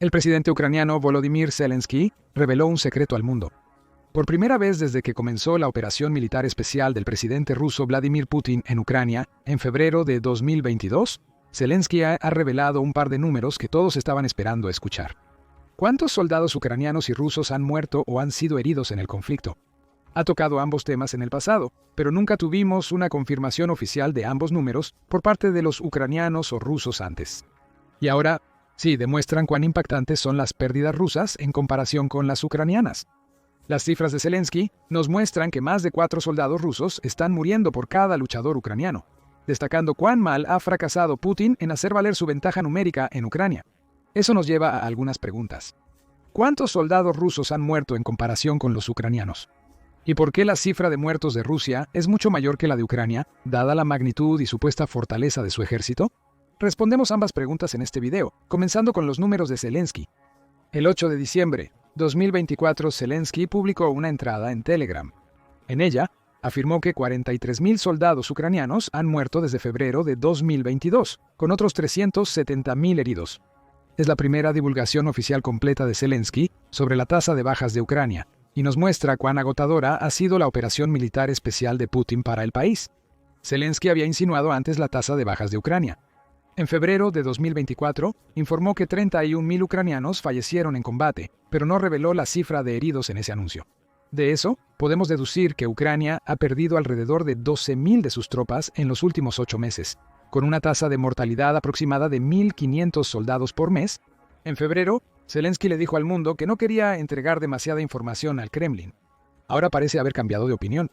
El presidente ucraniano Volodymyr Zelensky reveló un secreto al mundo. Por primera vez desde que comenzó la operación militar especial del presidente ruso Vladimir Putin en Ucrania en febrero de 2022, Zelensky ha revelado un par de números que todos estaban esperando escuchar. ¿Cuántos soldados ucranianos y rusos han muerto o han sido heridos en el conflicto? Ha tocado ambos temas en el pasado, pero nunca tuvimos una confirmación oficial de ambos números por parte de los ucranianos o rusos antes. Y ahora, sí, demuestran cuán impactantes son las pérdidas rusas en comparación con las ucranianas. Las cifras de Zelensky nos muestran que más de 4 soldados rusos están muriendo por cada luchador ucraniano, destacando cuán mal ha fracasado Putin en hacer valer su ventaja numérica en Ucrania. Eso nos lleva a algunas preguntas. ¿Cuántos soldados rusos han muerto en comparación con los ucranianos? ¿Y por qué la cifra de muertos de Rusia es mucho mayor que la de Ucrania, dada la magnitud y supuesta fortaleza de su ejército? Respondemos ambas preguntas en este video, comenzando con los números de Zelensky. El 8 de diciembre 2024, Zelensky publicó una entrada en Telegram. En ella, afirmó que 43.000 soldados ucranianos han muerto desde febrero de 2022, con otros 370.000 heridos. Es la primera divulgación oficial completa de Zelensky sobre la tasa de bajas de Ucrania, y nos muestra cuán agotadora ha sido la operación militar especial de Putin para el país. Zelensky había insinuado antes la tasa de bajas de Ucrania. En febrero de 2024, informó que 31.000 ucranianos fallecieron en combate, pero no reveló la cifra de heridos en ese anuncio. De eso, podemos deducir que Ucrania ha perdido alrededor de 12.000 de sus tropas en los últimos 8 meses, con una tasa de mortalidad aproximada de 1.500 soldados por mes. En febrero, Zelensky le dijo al mundo que no quería entregar demasiada información al Kremlin. Ahora parece haber cambiado de opinión.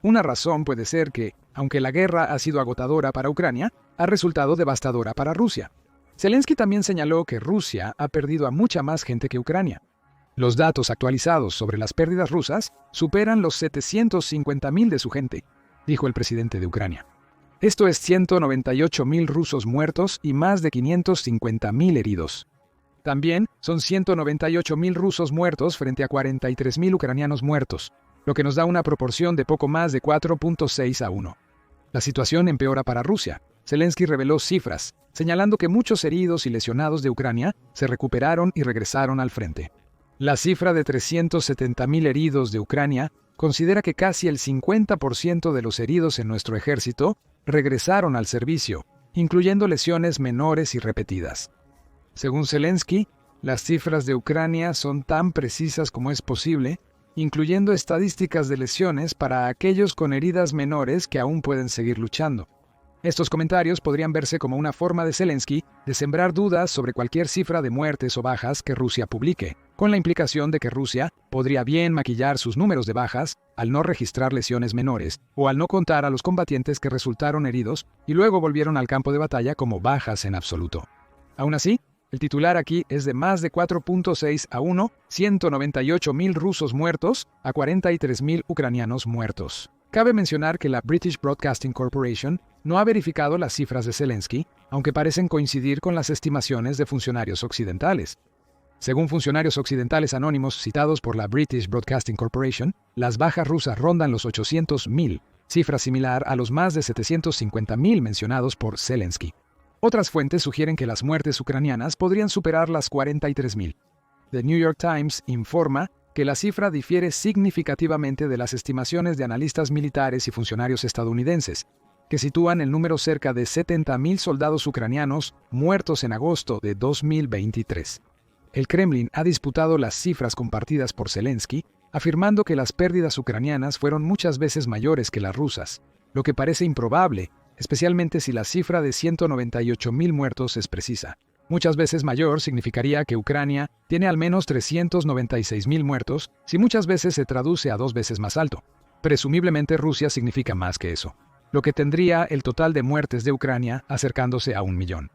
Una razón puede ser que, aunque la guerra ha sido agotadora para Ucrania, ha resultado devastadora para Rusia. Zelensky también señaló que Rusia ha perdido a mucha más gente que Ucrania. Los datos actualizados sobre las pérdidas rusas superan los 750.000 de su gente, dijo el presidente de Ucrania. Esto es 198.000 rusos muertos y más de 550.000 heridos. También son 198.000 rusos muertos frente a 43.000 ucranianos muertos, lo que nos da una proporción de poco más de 4.6 a 1. La situación empeora para Rusia. Zelensky reveló cifras, señalando que muchos heridos y lesionados de Ucrania se recuperaron y regresaron al frente. La cifra de 370.000 heridos de Ucrania considera que casi el 50% de los heridos en nuestro ejército regresaron al servicio, incluyendo lesiones menores y repetidas. Según Zelensky, las cifras de Ucrania son tan precisas como es posible, incluyendo estadísticas de lesiones para aquellos con heridas menores que aún pueden seguir luchando. Estos comentarios podrían verse como una forma de Zelensky de sembrar dudas sobre cualquier cifra de muertes o bajas que Rusia publique, con la implicación de que Rusia podría bien maquillar sus números de bajas al no registrar lesiones menores o al no contar a los combatientes que resultaron heridos y luego volvieron al campo de batalla como bajas en absoluto. Aún así, el titular aquí es de más de 4.6 a 1, 198.000 rusos muertos a 43.000 ucranianos muertos. Cabe mencionar que la British Broadcasting Corporation no ha verificado las cifras de Zelensky, aunque parecen coincidir con las estimaciones de funcionarios occidentales. Según funcionarios occidentales anónimos citados por la British Broadcasting Corporation, las bajas rusas rondan los 800.000, cifra similar a los más de 750.000 mencionados por Zelensky. Otras fuentes sugieren que las muertes ucranianas podrían superar las 43.000. The New York Times informa que la cifra difiere significativamente de las estimaciones de analistas militares y funcionarios estadounidenses, que sitúan el número cerca de 70.000 soldados ucranianos muertos en agosto de 2023. El Kremlin ha disputado las cifras compartidas por Zelensky, afirmando que las pérdidas ucranianas fueron muchas veces mayores que las rusas, lo que parece improbable, especialmente si la cifra de 198.000 muertos es precisa. Muchas veces mayor significaría que Ucrania tiene al menos 396.000 muertos, si muchas veces se traduce a 2 veces más alto. Presumiblemente Rusia significa más que eso, lo que tendría el total de muertes de Ucrania acercándose a 1.000.000.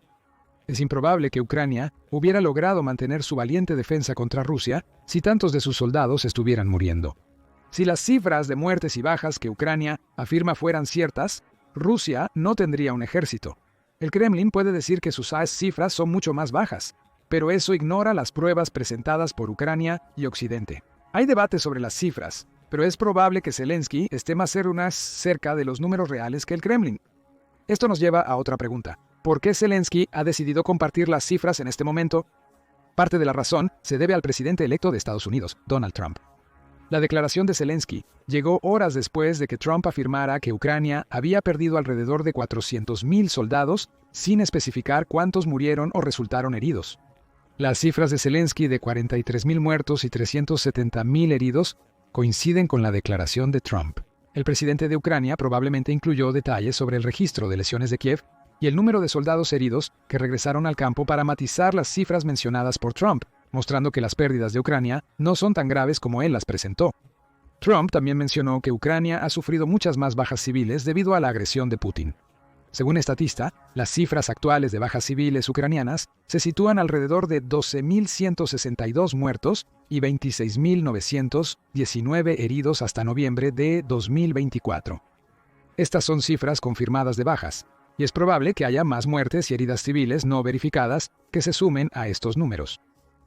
Es improbable que Ucrania hubiera logrado mantener su valiente defensa contra Rusia si tantos de sus soldados estuvieran muriendo. Si las cifras de muertes y bajas que Ucrania afirma fueran ciertas, Rusia no tendría un ejército. El Kremlin puede decir que sus cifras son mucho más bajas, pero eso ignora las pruebas presentadas por Ucrania y Occidente. Hay debate sobre las cifras, pero es probable que Zelensky esté más cerca de los números reales que el Kremlin. Esto nos lleva a otra pregunta. ¿Por qué Zelensky ha decidido compartir las cifras en este momento? Parte de la razón se debe al presidente electo de Estados Unidos, Donald Trump. La declaración de Zelensky llegó horas después de que Trump afirmara que Ucrania había perdido alrededor de 400.000 soldados sin especificar cuántos murieron o resultaron heridos. Las cifras de Zelensky de 43.000 muertos y 370.000 heridos coinciden con la declaración de Trump. El presidente de Ucrania probablemente incluyó detalles sobre el registro de lesiones de Kiev y el número de soldados heridos que regresaron al campo para matizar las cifras mencionadas por Trump, mostrando que las pérdidas de Ucrania no son tan graves como él las presentó. Trump también mencionó que Ucrania ha sufrido muchas más bajas civiles debido a la agresión de Putin. Según Statista, las cifras actuales de bajas civiles ucranianas se sitúan alrededor de 12.162 muertos y 26.919 heridos hasta noviembre de 2024. Estas son cifras confirmadas de bajas, y es probable que haya más muertes y heridas civiles no verificadas que se sumen a estos números.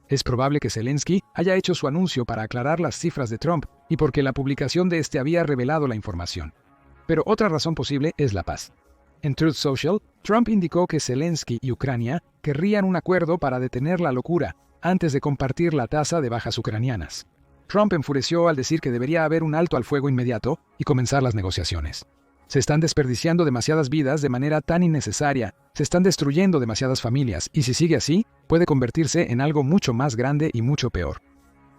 Es probable que Zelensky haya hecho su anuncio para aclarar las cifras de Trump y porque la publicación de este había revelado la información. Pero otra razón posible es la paz. En Truth Social, Trump indicó que Zelensky y Ucrania querrían un acuerdo para detener la locura antes de compartir la tasa de bajas ucranianas. Trump enfureció al decir que debería haber un alto al fuego inmediato y comenzar las negociaciones. Se están desperdiciando demasiadas vidas de manera tan innecesaria, se están destruyendo demasiadas familias, y si sigue así, puede convertirse en algo mucho más grande y mucho peor.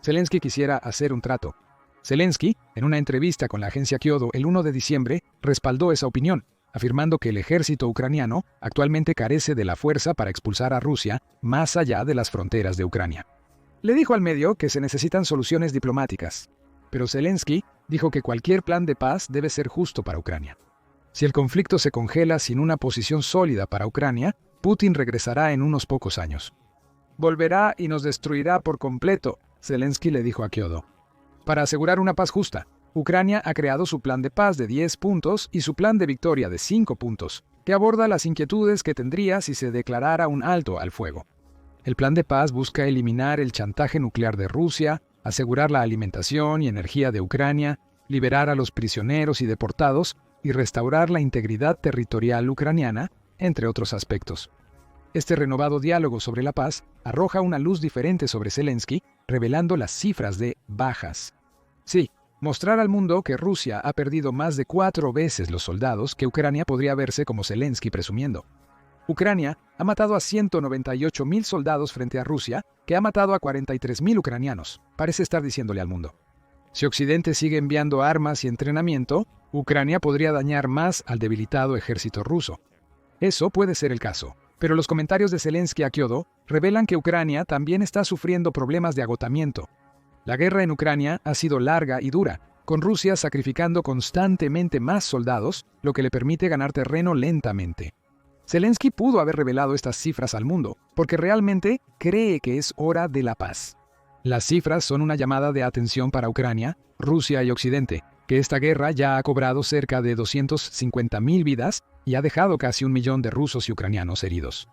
Zelensky quisiera hacer un trato. Zelensky, en una entrevista con la agencia Kyodo el 1 de diciembre, respaldó esa opinión, afirmando que el ejército ucraniano actualmente carece de la fuerza para expulsar a Rusia más allá de las fronteras de Ucrania. Le dijo al medio que se necesitan soluciones diplomáticas. Pero Zelensky dijo que cualquier plan de paz debe ser justo para Ucrania. Si el conflicto se congela sin una posición sólida para Ucrania, Putin regresará en unos pocos años. Volverá y nos destruirá por completo, Zelensky le dijo a Kyodo. Para asegurar una paz justa, Ucrania ha creado su plan de paz de 10 puntos y su plan de victoria de 5 puntos, que aborda las inquietudes que tendría si se declarara un alto al fuego. El plan de paz busca eliminar el chantaje nuclear de Rusia, asegurar la alimentación y energía de Ucrania, liberar a los prisioneros y deportados y restaurar la integridad territorial ucraniana, entre otros aspectos. Este renovado diálogo sobre la paz arroja una luz diferente sobre Zelensky, revelando las cifras de bajas. Sí, mostrar al mundo que Rusia ha perdido más de 4 veces los soldados que Ucrania podría verse como Zelensky presumiendo. Ucrania ha matado a 198.000 soldados frente a Rusia, que ha matado a 43.000 ucranianos, parece estar diciéndole al mundo. Si Occidente sigue enviando armas y entrenamiento, Ucrania podría dañar más al debilitado ejército ruso. Eso puede ser el caso, pero los comentarios de Zelensky a Kyodo revelan que Ucrania también está sufriendo problemas de agotamiento. La guerra en Ucrania ha sido larga y dura, con Rusia sacrificando constantemente más soldados, lo que le permite ganar terreno lentamente. Zelensky pudo haber revelado estas cifras al mundo, porque realmente cree que es hora de la paz. Las cifras son una llamada de atención para Ucrania, Rusia y Occidente, que esta guerra ya ha cobrado cerca de 250.000 vidas y ha dejado casi 1 millón de rusos y ucranianos heridos.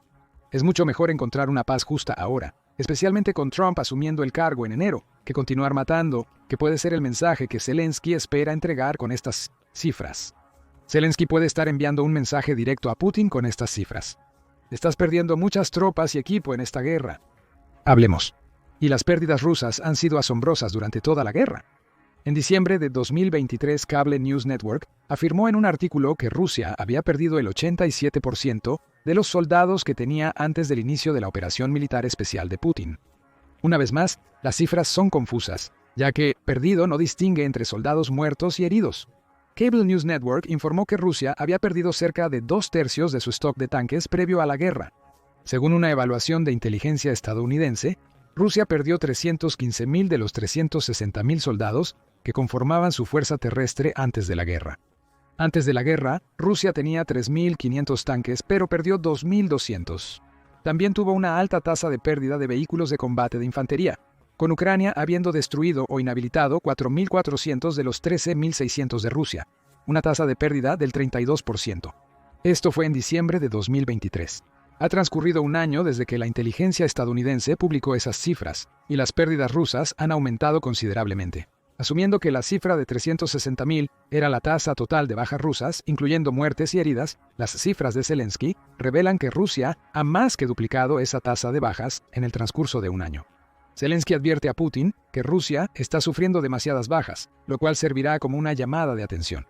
Es mucho mejor encontrar una paz justa ahora, especialmente con Trump asumiendo el cargo en enero, que continuar matando, que puede ser el mensaje que Zelensky espera entregar con estas cifras. Zelensky puede estar enviando un mensaje directo a Putin con estas cifras. Estás perdiendo muchas tropas y equipo en esta guerra. Hablemos. Y las pérdidas rusas han sido asombrosas durante toda la guerra. En diciembre de 2023, Cable News Network afirmó en un artículo que Rusia había perdido el 87% de los soldados que tenía antes del inicio de la operación militar especial de Putin. Una vez más, las cifras son confusas, ya que perdido no distingue entre soldados muertos y heridos. Cable News Network informó que Rusia había perdido cerca de 2/3 de su stock de tanques previo a la guerra. Según una evaluación de inteligencia estadounidense, Rusia perdió 315.000 de los 360.000 soldados que conformaban su fuerza terrestre antes de la guerra. Antes de la guerra, Rusia tenía 3.500 tanques, pero perdió 2.200. También tuvo una alta tasa de pérdida de vehículos de combate de infantería, con Ucrania habiendo destruido o inhabilitado 4.400 de los 13.600 de Rusia, una tasa de pérdida del 32%. Esto fue en diciembre de 2023. Ha transcurrido un año desde que la inteligencia estadounidense publicó esas cifras, y las pérdidas rusas han aumentado considerablemente. Asumiendo que la cifra de 360.000 era la tasa total de bajas rusas, incluyendo muertes y heridas, las cifras de Zelensky revelan que Rusia ha más que duplicado esa tasa de bajas en el transcurso de un año. Zelensky advierte a Putin que Rusia está sufriendo demasiadas bajas, lo cual servirá como una llamada de atención.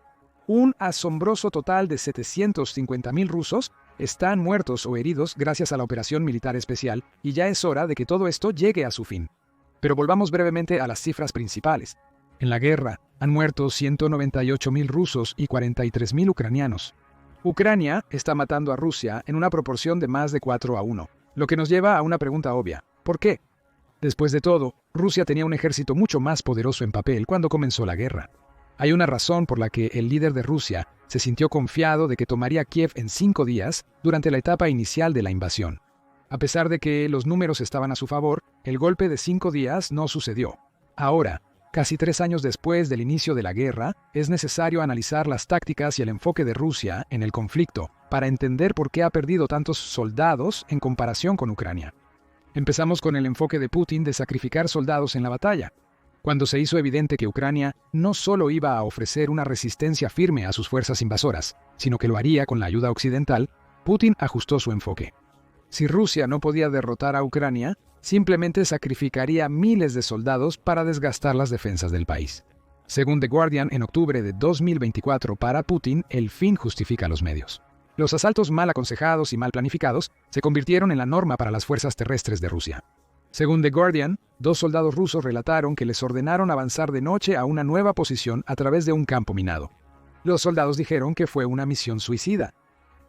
Un asombroso total de 750.000 rusos están muertos o heridos gracias a la operación militar especial, y ya es hora de que todo esto llegue a su fin. Pero volvamos brevemente a las cifras principales. En la guerra han muerto 198.000 rusos y 43.000 ucranianos. Ucrania está matando a Rusia en una proporción de más de 4-1, lo que nos lleva a una pregunta obvia. ¿Por qué? Después de todo, Rusia tenía un ejército mucho más poderoso en papel cuando comenzó la guerra. Hay una razón por la que el líder de Rusia se sintió confiado de que tomaría Kiev en 5 días durante la etapa inicial de la invasión. A pesar de que los números estaban a su favor, el golpe de 5 días no sucedió. Ahora, casi 3 años después del inicio de la guerra, es necesario analizar las tácticas y el enfoque de Rusia en el conflicto para entender por qué ha perdido tantos soldados en comparación con Ucrania. Empezamos con el enfoque de Putin de sacrificar soldados en la batalla. Cuando se hizo evidente que Ucrania no solo iba a ofrecer una resistencia firme a sus fuerzas invasoras, sino que lo haría con la ayuda occidental, Putin ajustó su enfoque. Si Rusia no podía derrotar a Ucrania, simplemente sacrificaría miles de soldados para desgastar las defensas del país. Según The Guardian, en octubre de 2024, para Putin, el fin justifica los medios. Los asaltos mal aconsejados y mal planificados se convirtieron en la norma para las fuerzas terrestres de Rusia. Según The Guardian, 2 soldados rusos relataron que les ordenaron avanzar de noche a una nueva posición a través de un campo minado. Los soldados dijeron que fue una misión suicida.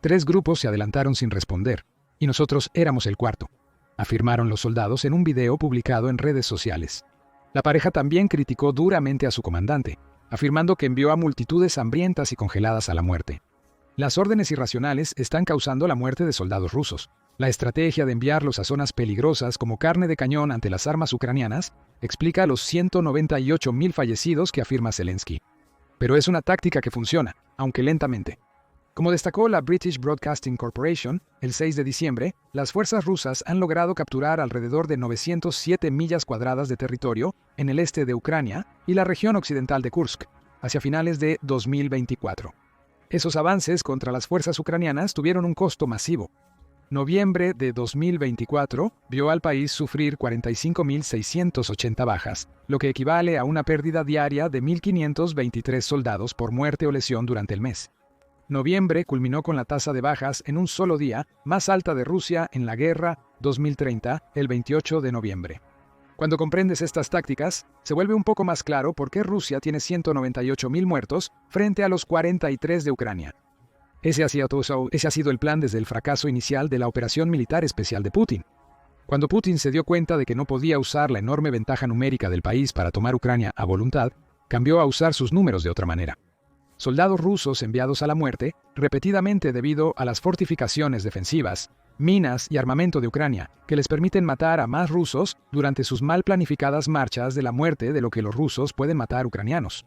3 grupos se adelantaron sin responder, y nosotros éramos el cuarto, afirmaron los soldados en un video publicado en redes sociales. La pareja también criticó duramente a su comandante, afirmando que envió a multitudes hambrientas y congeladas a la muerte. Las órdenes irracionales están causando la muerte de soldados rusos. La estrategia de enviarlos a zonas peligrosas como carne de cañón ante las armas ucranianas explica los 198.000 fallecidos que afirma Zelensky. Pero es una táctica que funciona, aunque lentamente. Como destacó la British Broadcasting Corporation, el 6 de diciembre, las fuerzas rusas han logrado capturar alrededor de 907 millas cuadradas de territorio en el este de Ucrania y la región occidental de Kursk, hacia finales de 2024. Esos avances contra las fuerzas ucranianas tuvieron un costo masivo. Noviembre de 2024 vio al país sufrir 45.680 bajas, lo que equivale a una pérdida diaria de 1.523 soldados por muerte o lesión durante el mes. Noviembre culminó con la tasa de bajas en un solo día más alta de Rusia en la guerra 2030, el 28 de noviembre. Cuando comprendes estas tácticas, se vuelve un poco más claro por qué Rusia tiene 198.000 muertos frente a los 43 de Ucrania. Ese ha sido el plan desde el fracaso inicial de la operación militar especial de Putin. Cuando Putin se dio cuenta de que no podía usar la enorme ventaja numérica del país para tomar Ucrania a voluntad, cambió a usar sus números de otra manera. Soldados rusos enviados a la muerte, repetidamente debido a las fortificaciones defensivas, minas y armamento de Ucrania, que les permiten matar a más rusos durante sus mal planificadas marchas de la muerte de lo que los rusos pueden matar ucranianos.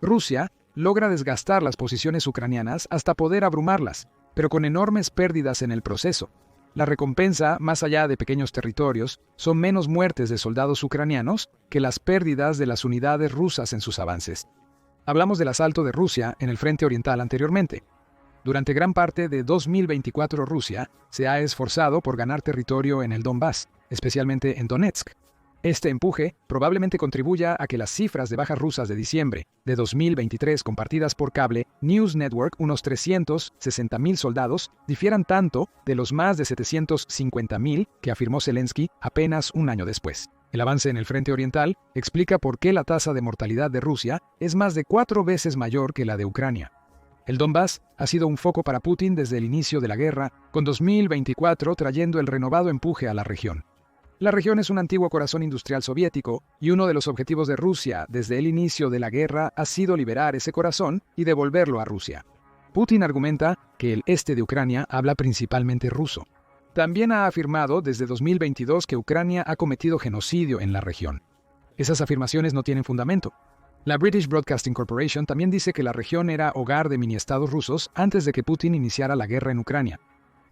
Rusia logra desgastar las posiciones ucranianas hasta poder abrumarlas, pero con enormes pérdidas en el proceso. La recompensa, más allá de pequeños territorios, son menos muertes de soldados ucranianos que las pérdidas de las unidades rusas en sus avances. Hablamos del asalto de Rusia en el frente oriental anteriormente. Durante gran parte de 2024 Rusia se ha esforzado por ganar territorio en el Donbass, especialmente en Donetsk. Este empuje probablemente contribuya a que las cifras de bajas rusas de diciembre de 2023 compartidas por cable News Network, unos 360.000 soldados, difieran tanto de los más de 750.000 que afirmó Zelensky apenas un año después. El avance en el frente oriental explica por qué la tasa de mortalidad de Rusia es más de 4 veces mayor que la de Ucrania. El Donbass ha sido un foco para Putin desde el inicio de la guerra, con 2024 trayendo el renovado empuje a la región. La región es un antiguo corazón industrial soviético, y uno de los objetivos de Rusia desde el inicio de la guerra ha sido liberar ese corazón y devolverlo a Rusia. Putin argumenta que el este de Ucrania habla principalmente ruso. También ha afirmado desde 2022 que Ucrania ha cometido genocidio en la región. Esas afirmaciones no tienen fundamento. La British Broadcasting Corporation también dice que la región era hogar de mini-estados rusos antes de que Putin iniciara la guerra en Ucrania.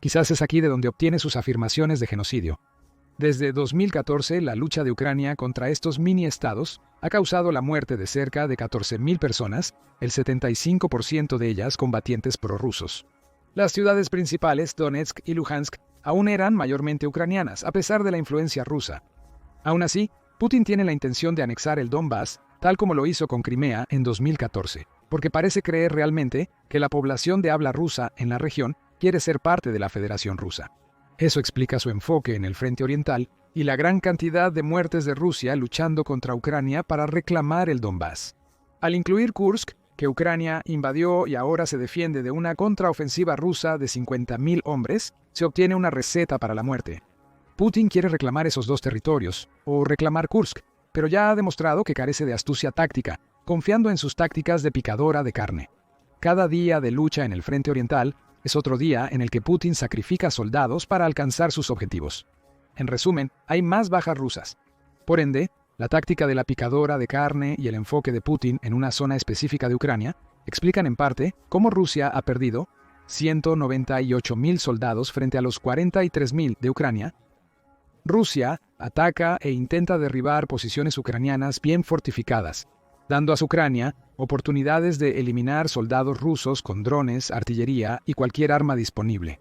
Quizás es aquí de donde obtiene sus afirmaciones de genocidio. Desde 2014, la lucha de Ucrania contra estos mini-estados ha causado la muerte de cerca de 14.000 personas, el 75% de ellas combatientes prorrusos. Las ciudades principales, Donetsk y Luhansk, aún eran mayormente ucranianas, a pesar de la influencia rusa. Aún así, Putin tiene la intención de anexar el Donbass, tal como lo hizo con Crimea en 2014, porque parece creer realmente que la población de habla rusa en la región quiere ser parte de la Federación Rusa. Eso explica su enfoque en el frente oriental y la gran cantidad de muertes de Rusia luchando contra Ucrania para reclamar el Donbass. Al incluir Kursk, que Ucrania invadió y ahora se defiende de una contraofensiva rusa de 50.000 hombres, se obtiene una receta para la muerte. Putin quiere reclamar esos dos territorios, o reclamar Kursk, pero ya ha demostrado que carece de astucia táctica, confiando en sus tácticas de picadora de carne. Cada día de lucha en el frente oriental es otro día en el que Putin sacrifica soldados para alcanzar sus objetivos. En resumen, hay más bajas rusas. Por ende, la táctica de la picadora de carne y el enfoque de Putin en una zona específica de Ucrania explican en parte cómo Rusia ha perdido 198.000 soldados frente a los 43.000 de Ucrania. Rusia ataca e intenta derribar posiciones ucranianas bien fortificadas, dando a Ucrania oportunidades de eliminar soldados rusos con drones, artillería y cualquier arma disponible.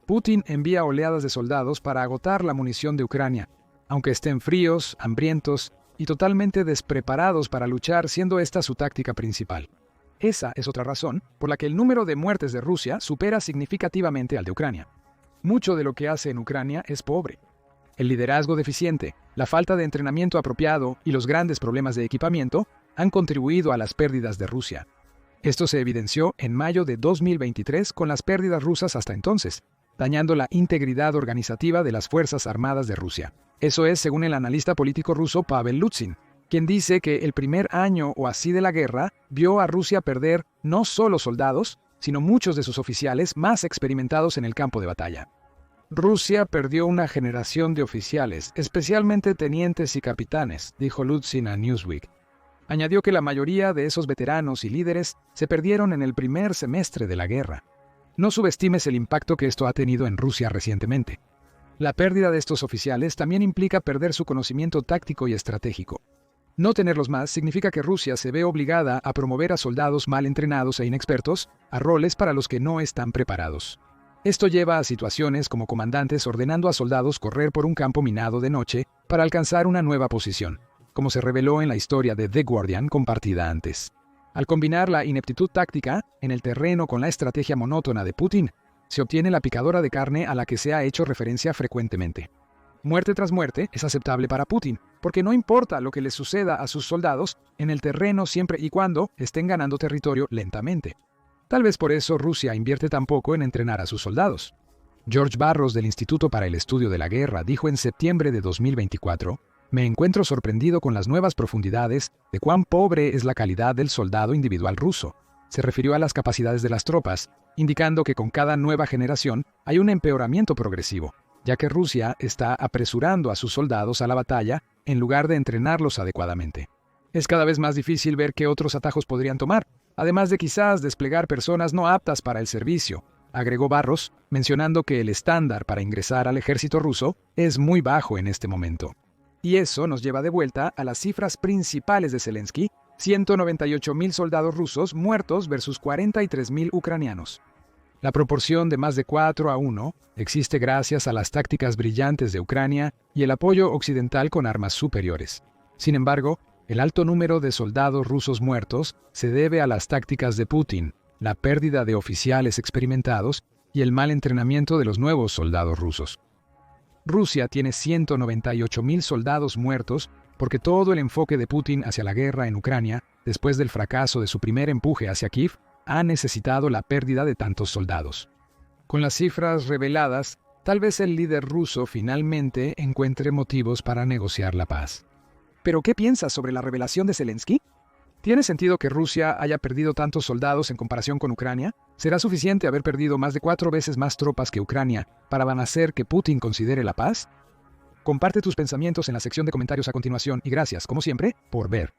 Putin envía oleadas de soldados para agotar la munición de Ucrania, aunque estén fríos, hambrientos y totalmente despreparados para luchar, siendo esta su táctica principal. Esa es otra razón por la que el número de muertes de Rusia supera significativamente al de Ucrania. Mucho de lo que hace en Ucrania es pobre. El liderazgo deficiente, la falta de entrenamiento apropiado y los grandes problemas de equipamiento han contribuido a las pérdidas de Rusia. Esto se evidenció en mayo de 2023 con las pérdidas rusas hasta entonces, dañando la integridad organizativa de las Fuerzas Armadas de Rusia. Eso es según el analista político ruso Pavel Luzhin, quien dice que el primer año o así de la guerra vio a Rusia perder no solo soldados, sino muchos de sus oficiales más experimentados en el campo de batalla. Rusia perdió una generación de oficiales, especialmente tenientes y capitanes, dijo Luzhin a Newsweek. Añadió que la mayoría de esos veteranos y líderes se perdieron en el primer semestre de la guerra. No subestimes el impacto que esto ha tenido en Rusia recientemente. La pérdida de estos oficiales también implica perder su conocimiento táctico y estratégico. No tenerlos más significa que Rusia se ve obligada a promover a soldados mal entrenados e inexpertos a roles para los que no están preparados. Esto lleva a situaciones como comandantes ordenando a soldados correr por un campo minado de noche para alcanzar una nueva posición, como se reveló en la historia de The Guardian compartida antes. Al combinar la ineptitud táctica en el terreno con la estrategia monótona de Putin, se obtiene la picadora de carne a la que se ha hecho referencia frecuentemente. Muerte tras muerte es aceptable para Putin, porque no importa lo que les suceda a sus soldados en el terreno siempre y cuando estén ganando territorio lentamente. Tal vez por eso Rusia invierte tan poco en entrenar a sus soldados. George Barros del Instituto para el Estudio de la Guerra dijo en septiembre de 2024: "Me encuentro sorprendido con las nuevas profundidades de cuán pobre es la calidad del soldado individual ruso". Se refirió a las capacidades de las tropas, indicando que con cada nueva generación hay un empeoramiento progresivo, ya que Rusia está apresurando a sus soldados a la batalla en lugar de entrenarlos adecuadamente. Es cada vez más difícil ver qué otros atajos podrían tomar, además de quizás desplegar personas no aptas para el servicio, agregó Barros, mencionando que el estándar para ingresar al ejército ruso es muy bajo en este momento. Y eso nos lleva de vuelta a las cifras principales de Zelensky: 198.000 soldados rusos muertos versus 43.000 ucranianos. La proporción de más de 4-1 existe gracias a las tácticas brillantes de Ucrania y el apoyo occidental con armas superiores. Sin embargo, el alto número de soldados rusos muertos se debe a las tácticas de Putin, la pérdida de oficiales experimentados y el mal entrenamiento de los nuevos soldados rusos. Rusia tiene 198.000 soldados muertos porque todo el enfoque de Putin hacia la guerra en Ucrania, después del fracaso de su primer empuje hacia Kiev, ha necesitado la pérdida de tantos soldados. Con las cifras reveladas, tal vez el líder ruso finalmente encuentre motivos para negociar la paz. ¿Pero qué piensas sobre la revelación de Zelensky? ¿Tiene sentido que Rusia haya perdido tantos soldados en comparación con Ucrania? ¿Será suficiente haber perdido más de 4 veces más tropas que Ucrania para hacer que Putin considere la paz? Comparte tus pensamientos en la sección de comentarios a continuación y gracias, como siempre, por ver.